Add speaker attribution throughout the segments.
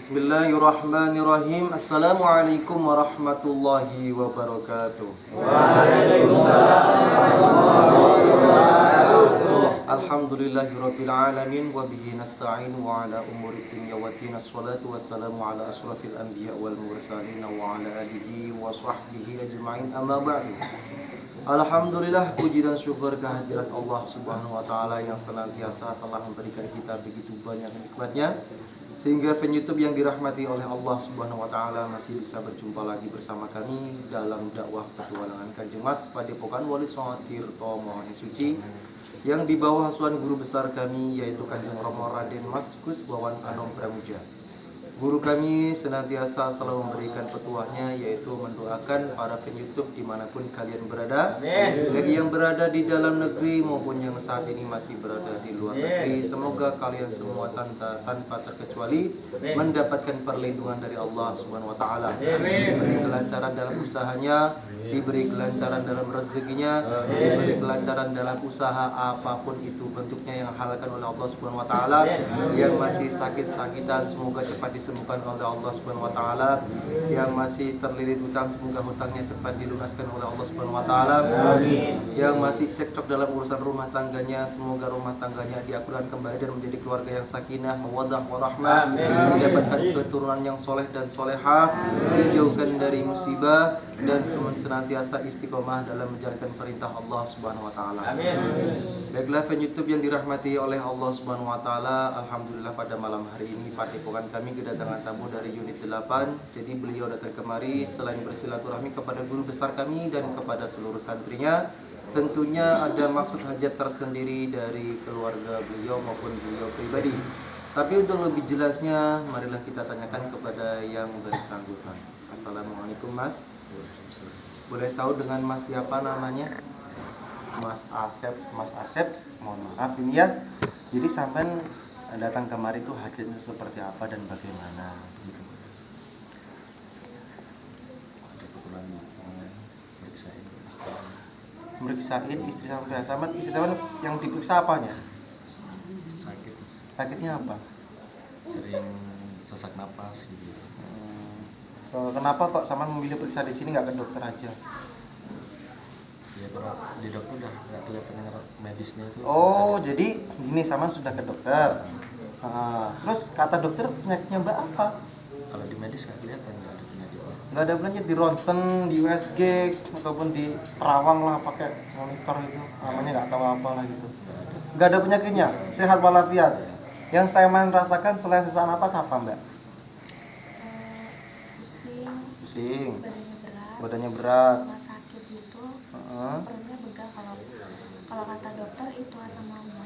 Speaker 1: Bismillahirrahmanirrahim. Assalamualaikum warahmatullahi wabarakatuh.
Speaker 2: Waalaikumsalam warahmatullahi wabarakatuh.
Speaker 1: Alhamdulillahirabbil alamin wa bihi nasta'in wa ala umuri dunya waddin. Assalatu wassalamu ala asrafil anbiya wal mursalin wa ala alihi wa sahbihi ajma'in. Amma ba'du. Alhamdulillah, puji dan syukur kehadirat Allah Subhanahu wa taala yang senantiasa telah memberikan kita begitu banyak nikmatnya sehingga fan YouTube yang dirahmati oleh Allah Subhanahu wa taala masih bisa berjumpa lagi bersama kami dalam dakwah petualangan Kanjeng Mas Padepokan Wali Songo Tirto Mohonin Suci yang di bawah asuhan guru besar kami yaitu Kanjeng Romo Raden Mas Gus Wawan Anom Pramuja. Guru kami senantiasa selalu memberikan petuahnya yaitu mendoakan para fan YouTube dimanapun kalian berada. Bagi yang berada di dalam negeri maupun yang saat ini masih berada di luar negeri, semoga kalian semua tanpa terkecuali mendapatkan perlindungan dari Allah Subhanahu wa taala. Diberi kelancaran dalam usahanya, diberi kelancaran dalam rezekinya, diberi kelancaran dalam usaha apapun itu bentuknya yang halalkan oleh Allah Subhanahu wa taala. Yang masih sakit-sakitan semoga cepat disembuhkan oleh Allah Subhanahu wa taala. Yang masih terlilit hutang semoga hutangnya cepat dilunaskan oleh Allah Subhanahu wa taala. Amin. Yang masih cekcok dalam urusan rumah tangganya semoga rumah tangganya diakurkan kembali dan menjadi keluarga yang sakinah, mawaddah, warahmah, mendapatkan keturunan yang soleh dan solehah, dijauhkan dari musibah dan senantiasa istiqomah dalam menjalankan perintah Allah Subhanahu wa taala. Amin. Baiklah fan YouTube yang dirahmati oleh Allah Subhanahu wa taala, alhamdulillah pada malam hari ini Padepokan kami kedatangan tamu dari unit 8. Jadi beliau datang kemari selain bersilaturahmi kepada guru besar kami dan kepada seluruh santrinya, tentunya ada maksud hajat tersendiri dari keluarga beliau maupun beliau pribadi. Tapi untuk lebih jelasnya marilah kita tanyakan kepada yang bersangkutan. Assalamualaikum Mas. Boleh tahu dengan Mas siapa namanya? Mas Asep, mohon maaf ini ya. Jadi sampai datang kemari itu hajatnya seperti apa dan bagaimana gitu. Meriksain istri sampai istri sampai yang diperiksa apanya? Sakitnya apa?
Speaker 2: Sering sesak napas gitu.
Speaker 1: Kenapa kok sama memilih periksa di sini nggak ke dokter aja?
Speaker 2: Ya kalau di dokter udah nggak kelihatan medisnya itu.
Speaker 1: Oh jadi gini sama sudah ke dokter. Terus kata dokter penyakitnya Mbak apa?
Speaker 2: Kalau di medis nggak kelihatan, nggak ada penyakitnya.
Speaker 1: Nggak ada penyakit di ronsen, di USG ataupun di terawang lah pakai monitor itu namanya nggak tahu apa lah gitu. Nggak ada penyakitnya, sehat walafiat. Yang saya rasakan selain sesak napas apa Mbak? Pusing, badannya berat,
Speaker 3: sama sakit gitu, perutnya begah. Kalau kata dokter itu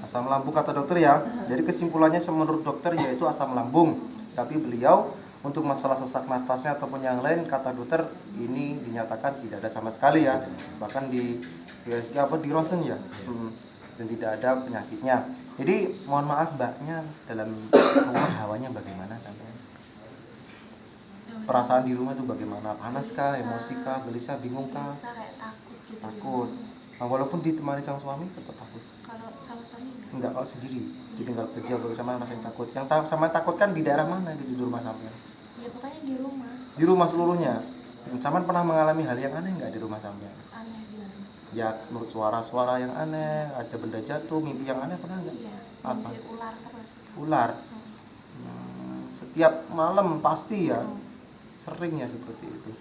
Speaker 1: asam lambung kata dokter ya. Jadi kesimpulannya menurut dokter yaitu asam lambung. Tapi beliau untuk masalah sesak nafasnya ataupun yang lain kata dokter ini dinyatakan tidak ada sama sekali ya. Bahkan di USG di ronsen ya, dan tidak ada penyakitnya. Jadi mohon maaf Mbaknya dalam rumah hawanya bagaimana sampai? Perasaan di rumah itu bagaimana? Panas kah, emosi kah, gelisah, bingung kah?
Speaker 3: kayak takut gitu.
Speaker 1: Takut. Nah, walaupun ditemani sang suami tetap takut.
Speaker 3: Kalau sama suami
Speaker 1: Enggak, kalau sendiri ditinggal kerja baru sama rasain takut. Yang sama takut kan di daerah mana itu di rumah sampean?
Speaker 3: ya pokoknya di rumah.
Speaker 1: Di rumah seluruhnya. Sampean pernah mengalami hal yang aneh enggak di rumah sampean?
Speaker 3: Aneh gitu.
Speaker 1: Ya, menurut suara-suara yang aneh, ada benda jatuh, mimpi yang aneh pernah enggak?
Speaker 3: Iya.
Speaker 1: Apa?
Speaker 3: Mimpi ular terus.
Speaker 1: Ular. Setiap malam pasti ya. Seringnya seperti itu.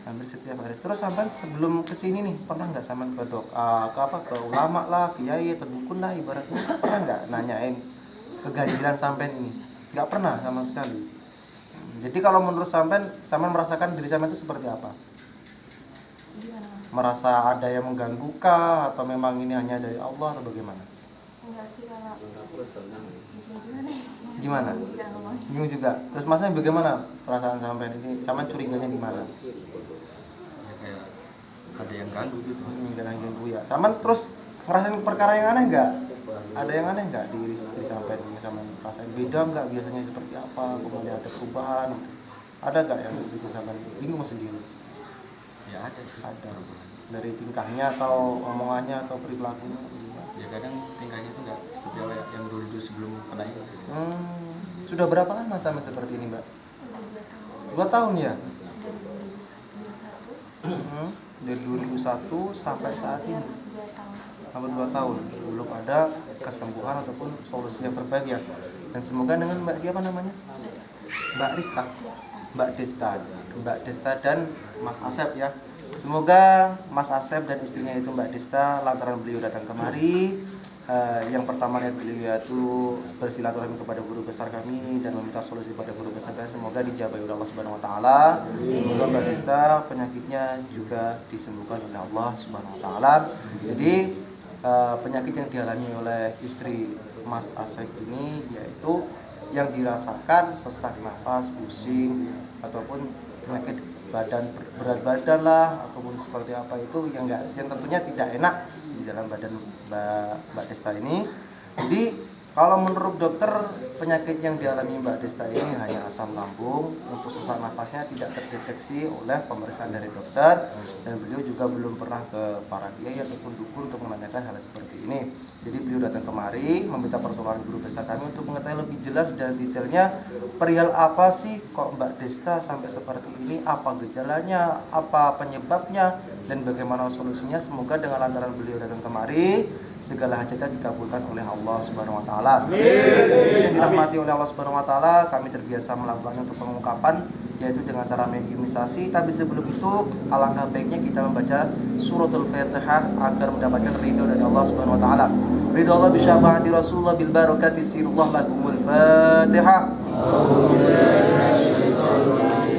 Speaker 1: Hampir setiap hari. Terus sampai sebelum kesini nih pernah nggak sampai ke ke ulama lah, kiai atau dukun lah ibaratnya, pernah nggak nanyain keganjilan sampai ini? Nggak pernah sama sekali. Jadi kalau menurut sampai merasakan diri sampai itu seperti apa?
Speaker 3: Gimana mas?
Speaker 1: Merasa ada yang mengganggu kah atau memang ini hanya dari Allah atau bagaimana?
Speaker 3: Enggak sih kalau
Speaker 1: Gimana?
Speaker 3: juga ngomong.
Speaker 1: Bingung juga. Terus masnya bagaimana perasaan sampai ini? Sampai curiganya di mana?
Speaker 2: Ya kayak ada yang ganggu gitu.
Speaker 1: Jangan ganggu ya. Sama terus ngerasain perkara yang aneh nggak? Ada yang aneh nggak di istri sampai ini sama rasain beda nggak biasanya seperti apa? Kemudian ada perubahan gitu. Ada nggak yang gitu sampai bingung sendiri?
Speaker 2: Ya ada sih.
Speaker 1: Ada. Dari tingkahnya atau omongannya atau perilakunya?
Speaker 2: Ya kadang tingkahnya itu nggak seperti apa yang dulu sebelum kena itu.
Speaker 1: Sudah berapa lama sama seperti ini, Mbak?
Speaker 3: Udah 2 tahun.
Speaker 1: 2 tahun ya?
Speaker 3: Dari 2021
Speaker 1: Dari 2001 sampai saat
Speaker 3: ya,
Speaker 1: ini.
Speaker 3: 2 tahun.
Speaker 1: Hampir 2 tahun belum ada kesembuhan ataupun solusi yang terbaik ya. Dan semoga dengan Mbak siapa namanya? Mbak Rista. Mbak Desta dan Mas Asep ya. Semoga Mas Asep dan istrinya itu Mbak Desta lantaran beliau datang kemari, yang pertama niat beliau itu bersilaturahmi kepada guru besar kami dan meminta solusi pada guru besar kami, semoga dijabahi oleh Allah Subhanahu wa taala. Semoga Mbak Desta penyakitnya juga disembuhkan oleh Allah Subhanahu wa taala. Jadi penyakit yang dialami oleh istri Mas Asep ini yaitu yang dirasakan sesak nafas, pusing, ataupun penyakit berat badan lah, ataupun seperti apa itu yang tentunya tidak enak di dalam badan Mbak Desta ini. Jadi kalau menurut dokter penyakit yang dialami Mbak Desta ini hanya asam lambung. Untuk sesak nafasnya tidak terdeteksi oleh pemeriksaan dari dokter, dan beliau juga belum pernah ke para kiai ataupun dukun untuk menanyakan hal seperti ini. Jadi beliau datang kemari meminta pertolongan guru besar kami untuk mengetahui lebih jelas dan detailnya perihal apa sih kok Mbak Desta sampai seperti ini, apa gejalanya, apa penyebabnya, dan bagaimana solusinya. Semoga dengan lantaran beliau datang kemari segala hajatnya dikabulkan oleh Allah Subhanahu wa taala. Yang dirahmati oleh Allah Subhanahu wa taala, kami terbiasa melakukannya untuk pengungkapan, yaitu dengan cara mediumisasi. Tapi sebelum itu alangkah baiknya kita membaca suratul Fatihah agar mendapatkan ridho dari Allah Subhanahu wa taala. Ridho Allah bi syafaati Rasulullah bil barakati sirullah lahumul Fatihah.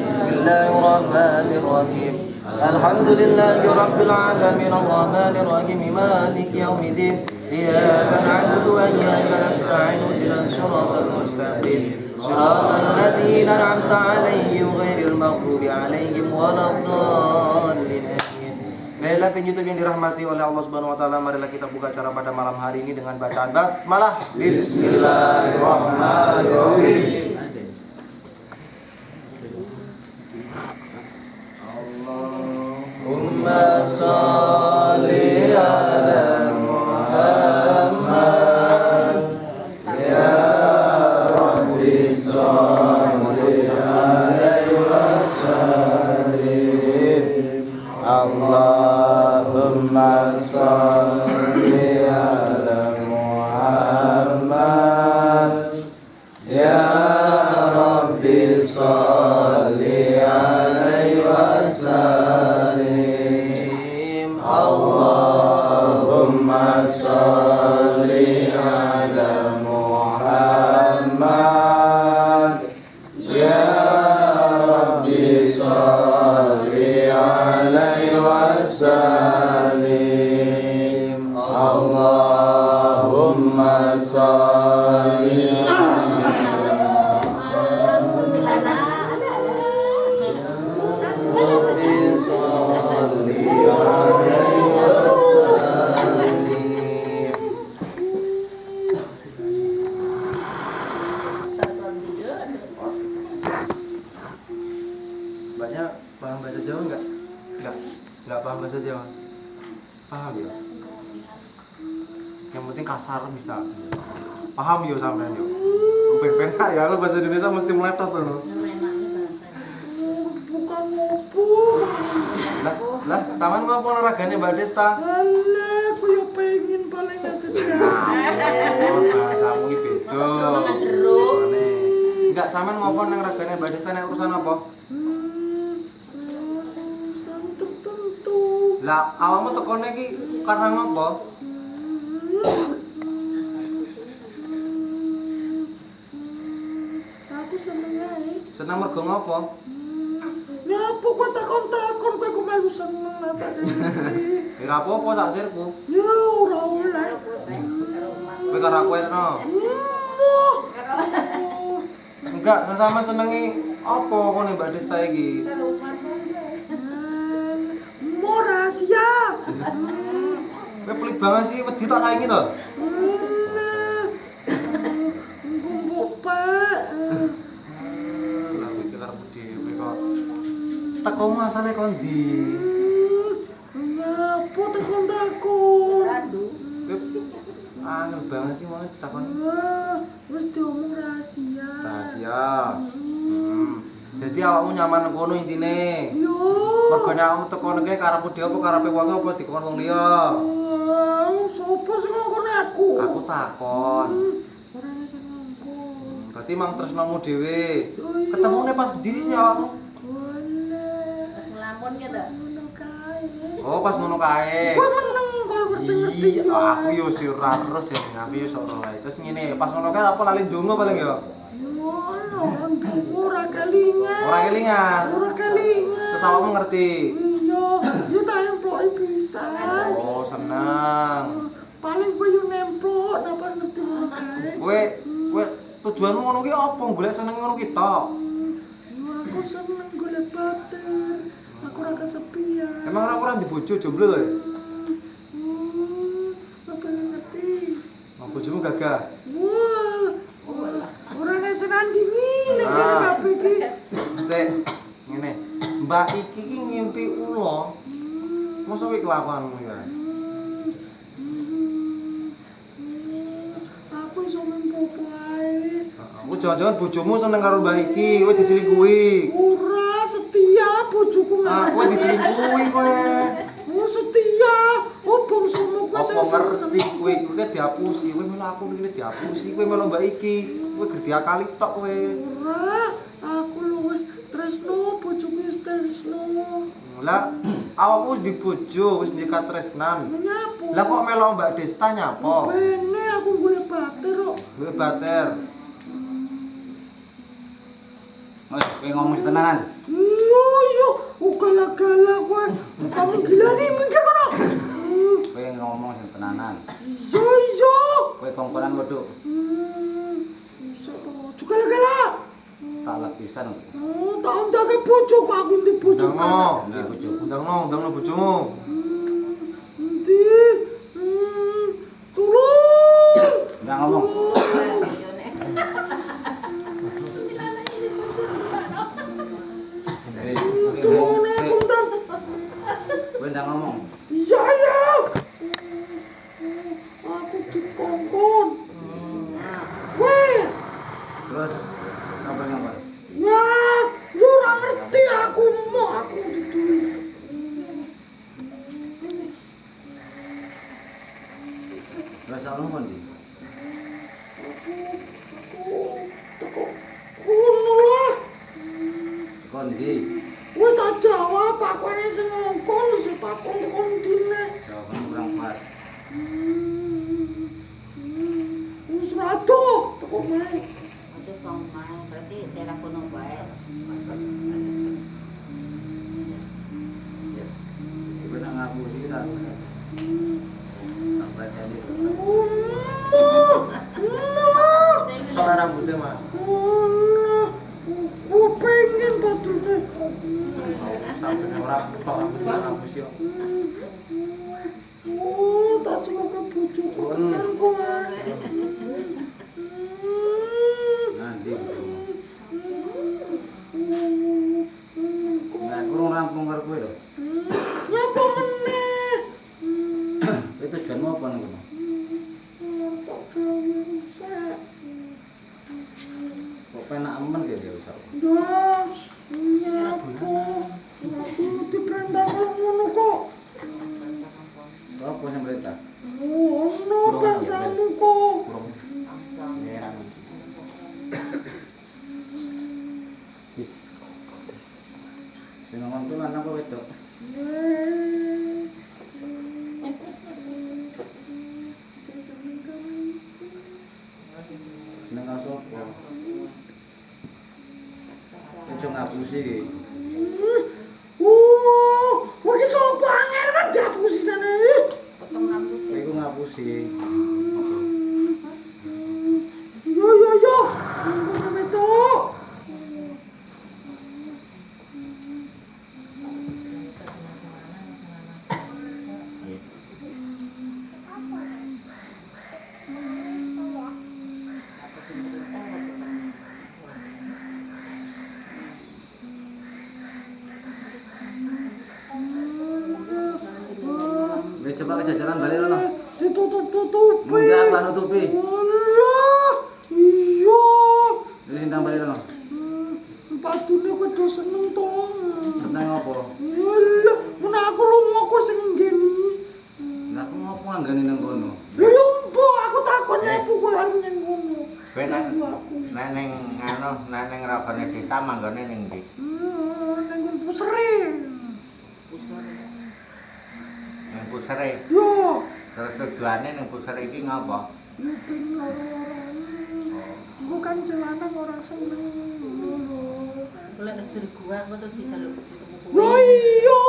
Speaker 1: Bismillahirrahmanirrahim. Alhamdulillahi rabbil alamin arrahmanir rahim maliki yaumiddin. Iyyaka na'budu wa iyyaka nasta'in ihdinas siratal mustaqim siratal ladzina an'amta 'alaihim ghairil maghdubi 'alaihim waladdallin. Baiklah YouTube yang dirahmati oleh Allah Subhanahu wa taala, marilah kita buka acara pada malam hari ini dengan bacaan basmalah. Bismillahirrahmanirrahim. Allahumma shalli ala Muhammad ya Rabbi shalli alaihi wasallim. Allahumma shalli ala Muhammad ya Rabbi shalli alaihi wasallim. Allahumma shalli ala Muhammad ya Rabbi shalli alaihi wasallim. Allahumma shalli Rabbi shalli alaihi wasallim. Banyak paham bahasa Jawa enggak? Enggak paham bahasa Jawa. Paham ya? Yang penting kasar bisa. Paham yo sampean yo. Ben ya, lo bahasa Indonesia mesti meletot lo.
Speaker 4: Bukan ngopo.
Speaker 1: Lah, sampean ngopo olahragannya Mbak Desta?
Speaker 4: Alah, aku ya pengen paling ngangkat.
Speaker 1: Oh, bahasamu iki beda. Enggak, sampean ngopo nang ragane Mbak Desta nek urusan apa?
Speaker 4: Urusan tertentu.
Speaker 1: Lah, awakmu tekone iki karena ngopo?
Speaker 4: Aku seneng ae.
Speaker 1: Seneng mergo ngopo?
Speaker 4: Nyapa kok takon-takon kowe kok melu seneng tak ngerti.
Speaker 1: Ya ora apa-apa sak sirku.
Speaker 4: Ya ora oleh.
Speaker 1: Kowe karo aku etno. Enggak, sesama senengi apa kene Mbak Desta iki?
Speaker 4: Mau rahasia.
Speaker 1: Kowe pelit banget sih, wedi tak saingi to.
Speaker 4: Gumbuk Pak.
Speaker 1: Lah iki karepmu dhewe kok. Tekomu asale kondi?
Speaker 4: Nyapa takon-takon.
Speaker 1: Kowe anu banget sih mau ditakoni.
Speaker 4: Wis diomong rahasia.
Speaker 1: Rahasia. Jadi awakmu nyaman nang kono intine.
Speaker 4: Yo.
Speaker 1: Mergo nek awakmu teko nang kene karepmu dhewe apa karepe wong apa dikon wong liya?
Speaker 4: Sopo sing ngongkon aku?
Speaker 1: Aku takon.
Speaker 4: Ora ana sing ngongkon.
Speaker 1: Berarti mang tresnamu dhewe.
Speaker 4: Oh, iya.
Speaker 1: Ketemune pas ndi sih awakmu?
Speaker 4: Boleh.
Speaker 3: Pas ngelamun gitu.
Speaker 4: Ngono kae.
Speaker 1: Oh, pas ngono kae.
Speaker 4: Kowe meneng kok ngerti-ngerti.
Speaker 1: Iya, aku yo sira terus ya aku yo sok wae. Terus ngene, pas ngono kae apa lali ndonga paling ya? Ora kelingan.
Speaker 4: Ora kelingan.
Speaker 1: Terus awakmu ngerti?
Speaker 4: Iya, yo tak emploki pisan.
Speaker 1: Oh, seneng.
Speaker 4: Paling kowe yo nemplok napa ngerti ngono kae.
Speaker 1: Kowe tujuanmu ngono ki apa? Golek seneng ngono ki tok.
Speaker 4: Yo aku seneng golek bater. Aku ora kesepian.
Speaker 1: Emang ora di bojo jomblo kowe?
Speaker 4: Apa ngerti?
Speaker 1: Mau bojomu gagah?
Speaker 4: Wah. Ora nek senandingi nek kene kabeh iki.
Speaker 1: Sik, ngene. Mbak iki ki ngimpi ula. Mosok kowe kelakuanmu ya.
Speaker 4: Aku iso mempopo ae.
Speaker 1: Aku jangan-jangan bojomu seneng karo mbak iki, kowe diselingkuhi.
Speaker 4: Ora setia bojoku
Speaker 1: Ah, kowe diselingkuhi kowe.
Speaker 4: Oh setia. Oh bangsamu kowe
Speaker 1: Apa ngerti kowe kowe diapusi, kowe melu aku iki diapusi, kowe melu mbak iki. Kowe gerdi akali tok kowe.
Speaker 4: Ora, aku lu wis tresno bojoku wis tresno.
Speaker 1: Lah, awakmu wis di bojo, wis nikah tresnan.
Speaker 4: Nyapo?
Speaker 1: Lah kok melu Mbak Desta nyapa?
Speaker 4: Bene aku golek bater kok.
Speaker 1: Kowe bater.
Speaker 2: Wes, kowe ngomong setenanan.
Speaker 4: Iya, galak-galak kowe. Kamu gila nih mikir kono.
Speaker 2: Kowe ngomong setenanan.
Speaker 4: Iya.
Speaker 2: Kowe kongkonan wedok.
Speaker 4: Bisa to, juga galak.
Speaker 2: Tak lepisan.
Speaker 4: Oh, tak ndake bojoku aku ndi bojoku.
Speaker 1: Ndangno,
Speaker 2: Nggih bojo.
Speaker 1: ndangno bojomu.
Speaker 4: Ndi? Tulung.
Speaker 2: Enggak ngomong.
Speaker 4: Tulung nek kuntan.
Speaker 2: Kowe ndak ngomong.
Speaker 4: Iya ya. Aku dikongkon. Wes.
Speaker 2: Terus sampai ngapa?
Speaker 4: Wah, lu ora ngerti aku mau aku ditulis.
Speaker 2: Terus awakmu kondi?
Speaker 4: Teko kuno lah.
Speaker 2: Kondi.
Speaker 4: Wes tak jawab aku ane sing ngongkon sing takon kontine.
Speaker 2: Jawaban kurang pas.
Speaker 4: Wis rado teko mae.
Speaker 5: Untuk kaum main berarti daerah kuno baik.
Speaker 2: Kowe nak ngaku iki tak. Tak percaya.
Speaker 1: Kok rambutnya, Mas?
Speaker 4: Aku pengen batune.
Speaker 1: Sampai ora tok rambutnya rambut yo.
Speaker 4: Oh, tak cuma ke bojoku tenan kowe.
Speaker 2: Nanti. Nah, kurang rampung karo kowe lho.
Speaker 4: Nyapa meneh?
Speaker 2: Kowe tujuanmu apa nang kono?
Speaker 4: Tak gawe sek.
Speaker 2: Kok penak amen ge ya usah.
Speaker 4: Das, nyapu. Aku diperintah ngono kok.
Speaker 2: Apa sing perintah?
Speaker 4: Ono bangsamu kok.
Speaker 1: Ngeran.
Speaker 2: Sing ngomong kuwi lanang apa wedok? Nang sapa? Sing jong ngapusi iki.
Speaker 4: Wah, ki sapa angel men dapusi sana.
Speaker 5: Potong rambut.
Speaker 2: Kowe iku ngapusi.
Speaker 4: Yo. Ngono metok.
Speaker 2: Wis coba kejajaran balik rono.
Speaker 4: Ditutup-tutupi.
Speaker 2: Enggak, apa nutupi?
Speaker 4: Allah. padha seneng to.
Speaker 2: Seneng apa?
Speaker 4: Lha, mun aku lunga kowe sing nggeni.
Speaker 2: Lah aku ngopo anggane nang kono?
Speaker 4: Lha yo mpo aku takon apa kowe arep nang kono.
Speaker 6: Kowe nang ning ragane desa manggone ning ndi?
Speaker 4: Nang pusere.
Speaker 6: Ning Pusere.
Speaker 4: Yo,
Speaker 6: Terus tujuane ning Pusere iki ngapa?
Speaker 4: yo ben loro-loroan. Aku kan jalanan ora seneng.
Speaker 5: Kalau istri gua tuh bisa lu ketemu
Speaker 4: Yo iya,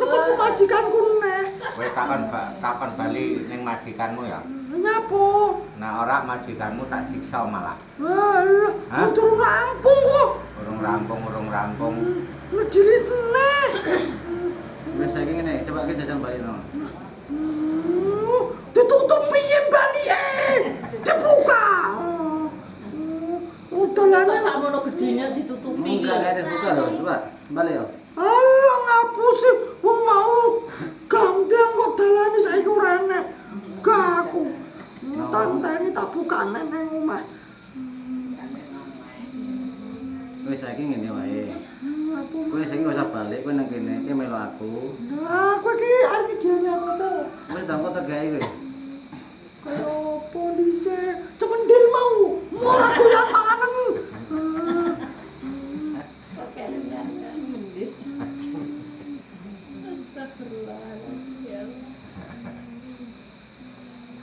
Speaker 4: ketemu majikanku neh.
Speaker 6: Kowe kapan bali ning majikanmu ya?
Speaker 4: Nyapa?
Speaker 6: Nah ora majikanmu tak siksa malah.
Speaker 4: Alah,
Speaker 6: Hah?
Speaker 4: turun rampung kok.
Speaker 6: Urung rampung.
Speaker 4: Ngedilit neh.
Speaker 2: Wis saiki ngene, coba kita jajan balik no.
Speaker 4: Ditutup piye Bali dibuka. Udolane
Speaker 5: Kok sakmono gedene ditutupi.
Speaker 2: Enggak ada buka loh, coba balik yo.
Speaker 4: Allah ngapusi wong mau gampang kok dalane saiki ora enek. Gak aku. Tanteni tak buka nang omah.
Speaker 2: Wis saiki ngene wae. Kowe sing gak usah balik, kowe nang kene iki melu aku.
Speaker 4: Nah, kowe iki arep diane aku to.
Speaker 2: Wis tak kok tegae kowe.
Speaker 4: Kaya polisi cemendil mau. Ora doyan panganan.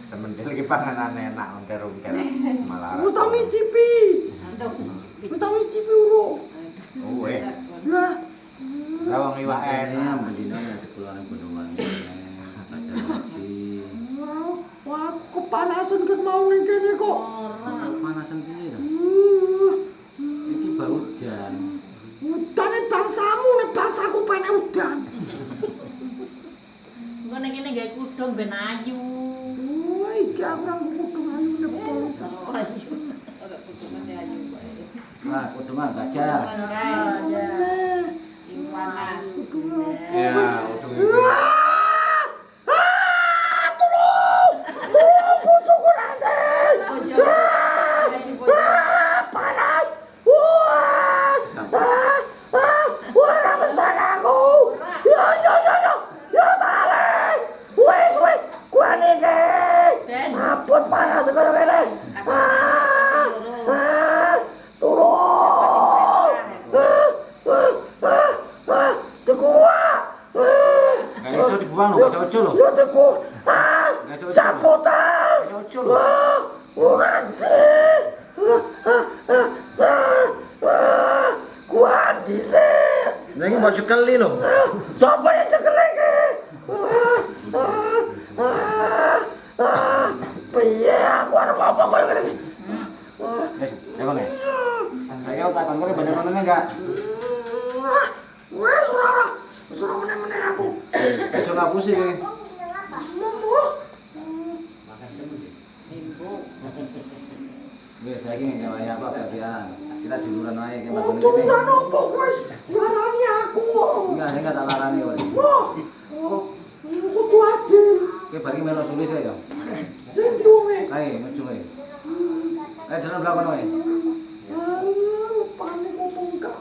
Speaker 6: Semendel iki panganane enak unter-unter malah.
Speaker 4: Wis tak ngicipi. Wis tak ngicipi urung.
Speaker 6: Weh.
Speaker 4: Lah,
Speaker 6: Lah wong iwake
Speaker 2: Ini
Speaker 6: enak.
Speaker 2: yang bendina yang sepuluhan Banyuwangi. Baca ngaji.
Speaker 4: wah aku kepanasan ket mau ning kene kok.
Speaker 2: Panasan piye to? Iki baru udan.
Speaker 4: Udane bangsamu nek bangsaku penek udan.
Speaker 5: Engko nek kene gawe kudung ben ayu.
Speaker 4: Wah, iki aku ora kudu ayu nek polisi.
Speaker 5: Ora sih. Ora kudungane ayu bae.
Speaker 2: Wah, kuduman gajar.
Speaker 5: Iwan.
Speaker 2: Ya, udung iki. Gak iso dibuang lho, gak iso ucul lho.
Speaker 4: Yo teku.
Speaker 2: Gak iso ucul.
Speaker 4: Caputan.
Speaker 2: Gak iso ucul lho.
Speaker 4: Nganti. Kuat dhisik.
Speaker 2: Lah iki mbok cekeli lho.
Speaker 4: Sapa yang cekel iki? Piye aku arep apa koyo ngene iki?
Speaker 2: Ayo nek. Ayo takon kene bener-bener enggak?
Speaker 4: Wes ora. Wes ora meneh-meneh aku.
Speaker 2: Aja ngapusi kowe. Wis saiki ngene wae apa bagian. Kita duluran wae ke makune kene.
Speaker 4: Turunan opo wes larani aku kok.
Speaker 2: Enggak tak larani kowe.
Speaker 4: Kudu adil.
Speaker 2: Kowe bari melo sulis ya.
Speaker 4: Sing diwonge.
Speaker 2: Ayo meju kowe. Ayo jalan belakang wae.
Speaker 4: Panik opo enggak?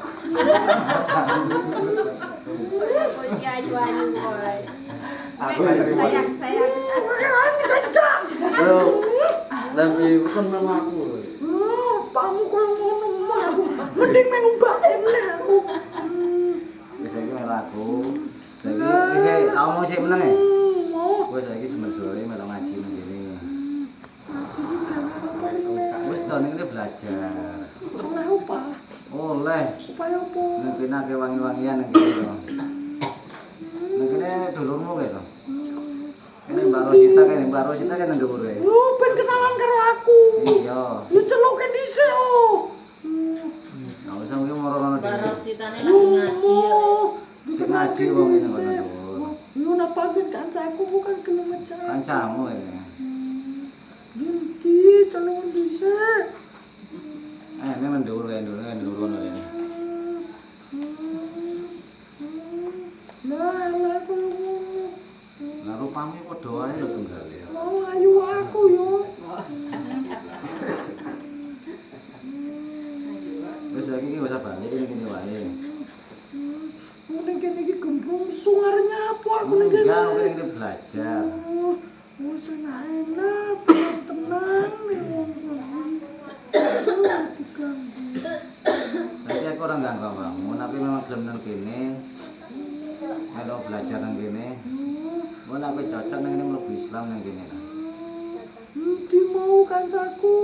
Speaker 5: Iki ayu-ayu kowe.
Speaker 2: Aku terima.
Speaker 4: Yo.
Speaker 2: Tapi bukan nama aku.
Speaker 4: Pamu koyo ngono mah aku. Mending melu bae meneh aku.
Speaker 2: Wis saiki melo aku. Saiki iki tau mau sik meneng e.
Speaker 4: Mau.
Speaker 2: Wis saiki semen sore melo ngaji nang kene.
Speaker 4: Jadi kan apa ini?
Speaker 2: Wis to ning kene belajar.
Speaker 4: Oleh apa?
Speaker 2: Oleh.
Speaker 4: Supaya apa?
Speaker 2: Nang kene akeh wangi-wangian nang kene to. Nang kene dulurmu kae to. Kene Mbak Rosita kan nang dhuwur kae.
Speaker 4: Lu ben kenalan karo aku.
Speaker 2: Iya.
Speaker 4: Lu celuke dhisik oh.
Speaker 2: Nggak usah kuwi moro-moro dhewe.
Speaker 5: Barositane lagi ngaji ya.
Speaker 2: Sing ngaji wong iki nang kono dhuwur.
Speaker 4: Lu nak pancen kancaku bukan gelem ngecek.
Speaker 2: Kancamu iki.
Speaker 4: Nanti celuk dhisik.
Speaker 2: Ini nang dhuwur kae dhuwur kono kene.
Speaker 4: Lah, lah koyo
Speaker 2: Lah rupane padha wae lho tunggal ya.
Speaker 4: mau ayu aku yo.
Speaker 2: Wis saiki iki wis balik ning kene wae. Belajar, mungkin kita belajar.
Speaker 4: Wis enak, tenang nih wong kuwi.
Speaker 2: Tapi aku orang gak kamu, tapi memang gelem nang kene. Kalau belajar nang kene, mau aku cocok nang kene mlebu Islam nang kene lah.
Speaker 4: Nanti mau kancaku.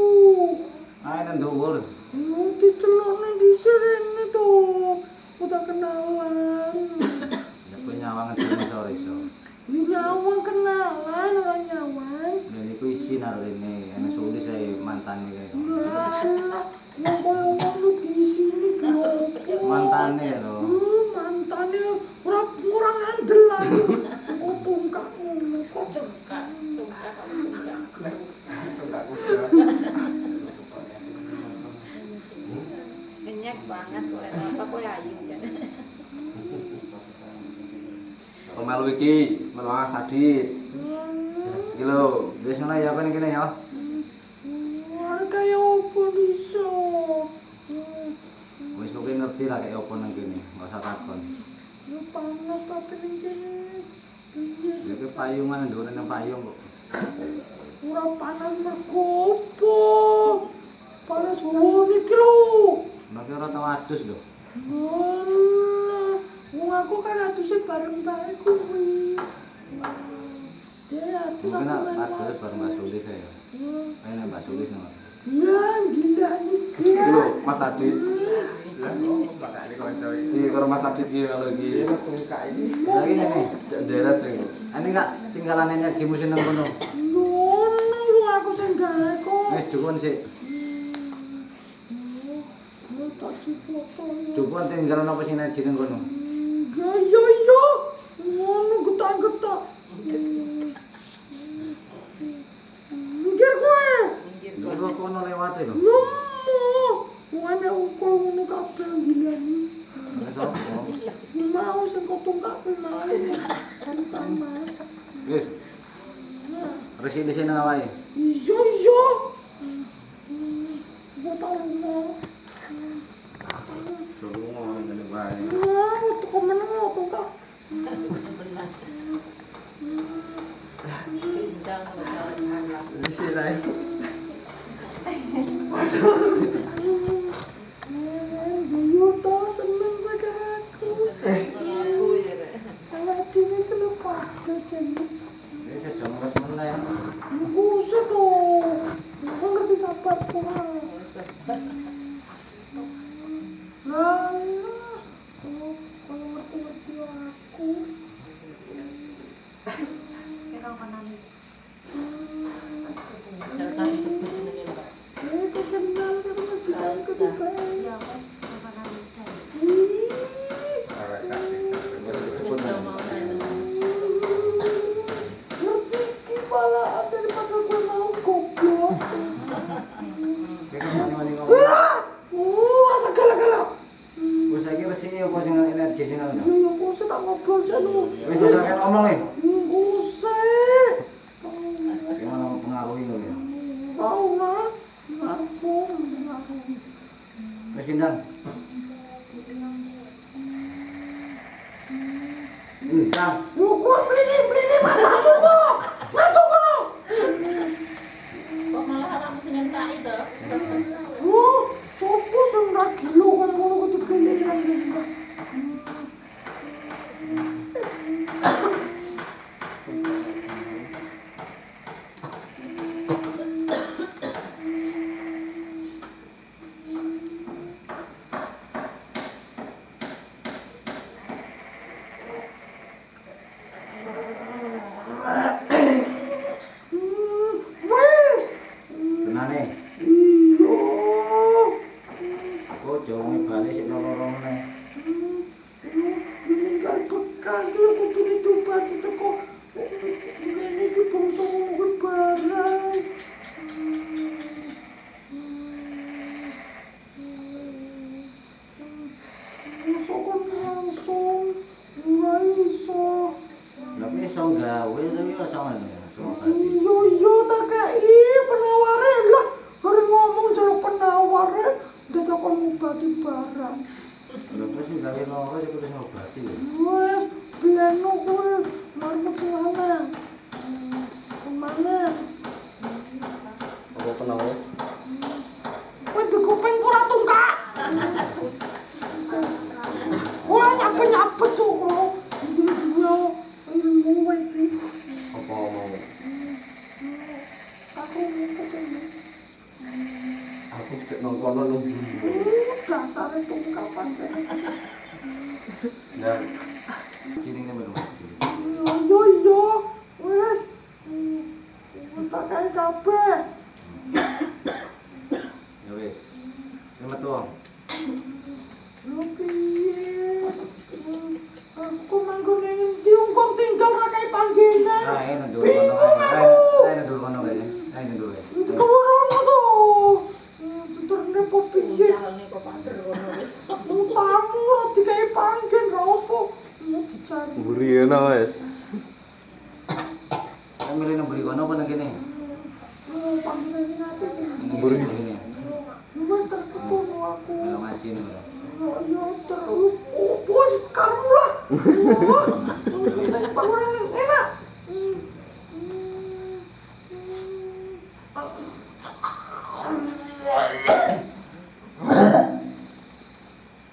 Speaker 2: Ayo nang dhuwur.
Speaker 4: Nanti celok nang di sini tuh. Udah kenalan.
Speaker 2: Ya kowe nyawangan sama sore iso.
Speaker 4: Nyawang kenalan orang nyawang.
Speaker 2: Dan iku isi naro rene, ana sudah saya mantane kae.
Speaker 4: Lah, wong koyo ngono di sini kok.
Speaker 2: Mantane lho.
Speaker 4: Mantane ora ngandel lagi. Oh tungkak ngono kok.
Speaker 5: Tungkak minyak banget kok apa kok ayu kan.
Speaker 1: Pemalu iki, melu Sadit. Iki lho,
Speaker 2: Wis ngono ya kene kene ya.
Speaker 4: Kaya opo bisa?
Speaker 2: Wis kowe ngerti lah kayak opo nang kene, enggak usah takon.
Speaker 4: Ya panas tapi ning kene.
Speaker 2: Ya kowe payungan nduk nang payung kok.
Speaker 4: Ora panas merkopo. Panas wong iki lho.
Speaker 2: Nek ora tau adus lho.
Speaker 4: Alah, wong aku kan aduse bareng bae kuwi. Ya, adus
Speaker 2: Mungkin
Speaker 4: aku
Speaker 2: adus bareng Mbak Sulis ya. Ayo Mbak Sulis no.
Speaker 4: Ya, gila iki.
Speaker 1: iki lho Mas Sadit. Iki karo Mas Sadit iki lho iki.
Speaker 2: Lagi ngene.
Speaker 1: Cek deres iki.
Speaker 2: Ane enggak tinggalan energi musim nang kono.
Speaker 4: Ngono wong aku sing gawe kok.
Speaker 2: Wis jupun sik.
Speaker 4: Tak cipoto.
Speaker 2: Jupun tinggalan apa sing energi nang kono.
Speaker 4: Ya. Ngono getak-getak. Mikir kowe.
Speaker 2: Iku kono lewat lho.
Speaker 4: Lomo. Wong ukur ngono kabeh gilani.
Speaker 2: Wis opo?
Speaker 4: Mau sing kok tungkak kowe mau. Kan tamat.
Speaker 2: Wis. Resi di sini awake.
Speaker 4: Iya. Gua tau mau.
Speaker 2: Lunga ngene bae.
Speaker 4: Wah, kok meneng tungkak.
Speaker 5: Pindang kok jalan lah.
Speaker 2: Wis ae.
Speaker 4: Yo to seneng kowe karo aku. Ala dene kenapa jeneng.
Speaker 2: Wis aja ngres meneh.
Speaker 4: Buset to. Kok ngerti sabar ora. Lah, kok ngerti aku.
Speaker 3: Kira kanan.
Speaker 5: Enggak usah disebut jenenge, Pak.
Speaker 4: Kok kenal karo majikan kedua.
Speaker 3: Ya aku kanan kan.
Speaker 2: Disebut
Speaker 5: Wis mau nang
Speaker 4: Ngerti malah daripada gue mau goblok.
Speaker 2: mani ngomong.
Speaker 4: Masa galak-galak.
Speaker 2: Wis saiki resi apa sing energi sing ngono.
Speaker 4: Ya kok tak ngobrol jeno.
Speaker 2: Wis bisa kan omong e.
Speaker 4: Usai.
Speaker 2: Gimana mempengaruhi lo ya?
Speaker 4: Mau lah. Aku.
Speaker 2: Wis kindang. Kang.
Speaker 4: Yo kok beli matamu kok. Matu kono.
Speaker 5: kok malah awakmu sing nyentak itu.
Speaker 4: Sopo sing ra gelo kaya ngono kok dipilih kan. Wes.
Speaker 2: Tenane.
Speaker 4: Iya.
Speaker 2: Aku jauh bali sik loro meneh.
Speaker 4: Meninggal bekas kuwi kudu ditobati teko. Ngene iki bangsa ngono barang. Iso kon langsung ora iso.
Speaker 2: Tapi iso gawe tapi iso ngono ya. Iso bali.
Speaker 4: Yo tak kei penaware lah.
Speaker 1: kenapa?
Speaker 4: Kowe di kuping pura tungkak. Ora nyapet-nyapet cuk. Yo, ilmu wae iki.
Speaker 1: Apa mau?
Speaker 4: Aku ngene.
Speaker 1: Aku cek nang kono nunggu.
Speaker 4: Dasare tungkak pancen.
Speaker 1: Dan
Speaker 2: Sini ini belum.
Speaker 4: Yo, wes. Wes tak kae kabeh.
Speaker 2: Ya wis. Ini metu.
Speaker 4: Lho piye? Aku manggon ning ndi kok tinggal ra kae panggenan.
Speaker 2: Nah, ini dulu
Speaker 4: Bingung
Speaker 2: kono.
Speaker 4: aku.
Speaker 2: Ini dulu kono kayaknya. Ini dulu ya.
Speaker 4: Itu kewurono to. Tuturne po piye?
Speaker 5: Jalane kok pader ngono wis.
Speaker 4: Tamu ora dikai panggen ra opo. Mau dicari.
Speaker 1: Buriana wes.
Speaker 2: Saya milih nang buri kono apa nang kene?
Speaker 4: Panggilan ini apa sih?
Speaker 2: Buri sini.
Speaker 4: Mas terketemu aku.
Speaker 2: Kalau ngaji nih, Bro.
Speaker 4: Ya terus. Oh, bos kamu lah. Bangunan enak.